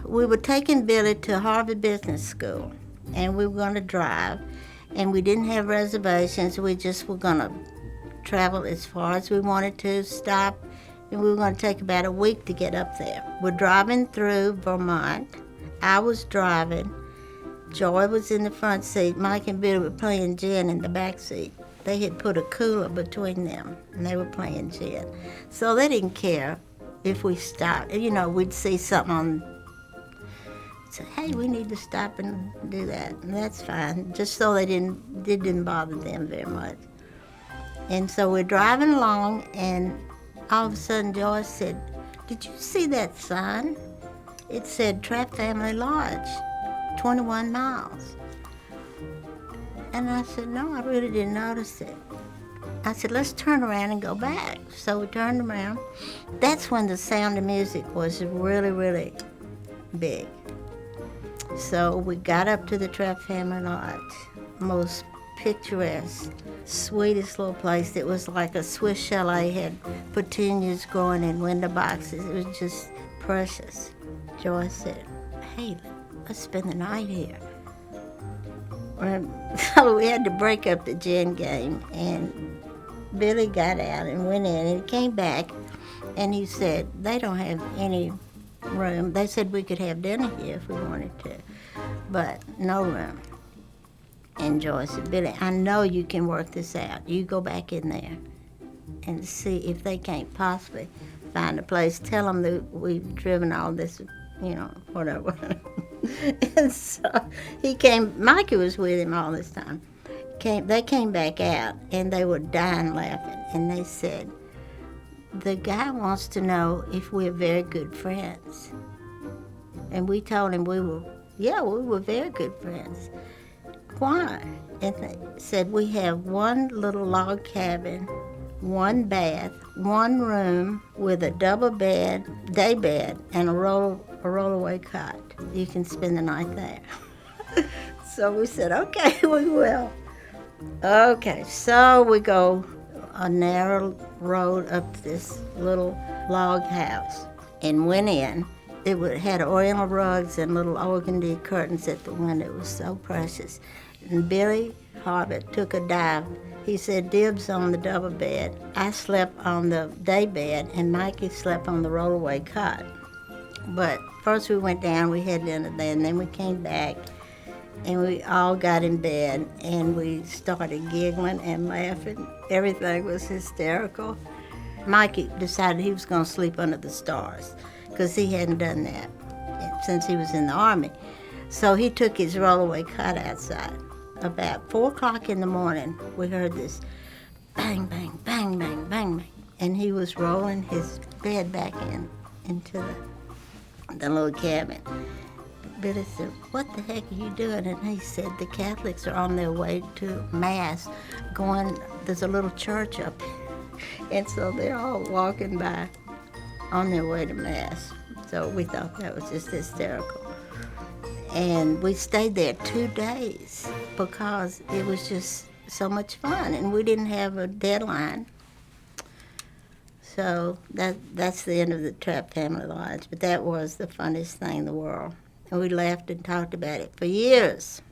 we were taking Billy to Harvard Business School, and we were going to drive, and we didn't have reservations. We just were going to travel as far as we wanted to, stop, and we were going to take about a week to get up there. We're driving through Vermont. I was driving. Joy was in the front seat. Mike and Billy were playing gin in the back seat. They had put a cooler between them, and they were playing gin. So they didn't care if we stopped. You know, we'd see something on, say, hey, we need to stop and do that. And that's fine, just so it didn't bother them very much. And so we're driving along, and all of a sudden Joyce said, did you see that sign? It said Trapp Family Lodge, 21 miles. And I said, no, I really didn't notice it. I said, let's turn around and go back. So we turned around. That's when the Sound of Music was really, really big. So we got up to the Trapp Family Lodge, most picturesque, sweetest little place. It was like a Swiss chalet, had petunias growing in window boxes. It was just precious. Joyce said, hey, let's spend the night here. So we had to break up the gin game, and Billy got out and went in, and he came back, and he said, they don't have any room. They said we could have dinner here if we wanted to, but no room. And Joyce said, Billy, I know you can work this out. You go back in there and see if they can't possibly find a place. Tell them that we've driven all this, you know, whatever. And so he came, Mikey was with him all this time. They came back out, and they were dying laughing. And they said, the guy wants to know if we're very good friends. And we told him we were very good friends. Why? And they said, we have one little log cabin, one bath, one room with a double bed, day bed, and a rollaway cot. You can spend the night there. So we said, okay, we will. Okay, so we go a narrow road up to this little log house and went in. Had oriental rugs and little organdy curtains at the window. It was so precious. And Billy Harvard took a dive. He said, dibs on the double bed. I slept on the day bed, and Mikey slept on the rollaway cot. But first we went down, we had dinner there, and then we came back, and we all got in bed, and we started giggling and laughing. Everything was hysterical. Mikey decided he was going to sleep under the stars, because he hadn't done that since he was in the Army. So he took his rollaway cot outside. About 4 o'clock in the morning, we heard this bang, bang, bang, bang, bang, bang, and he was rolling his bed back into the little cabin. Billy said, what the heck are you doing? And he said, the Catholics are on their way to Mass, there's a little church up here. And so they're all walking by on their way to Mass. So we thought that was just hysterical. And we stayed there 2 days because it was just so much fun, and we didn't have a deadline. So that's the end of the Trapp Family Lodge, but that was the funniest thing in the world. And we laughed and talked about it for years.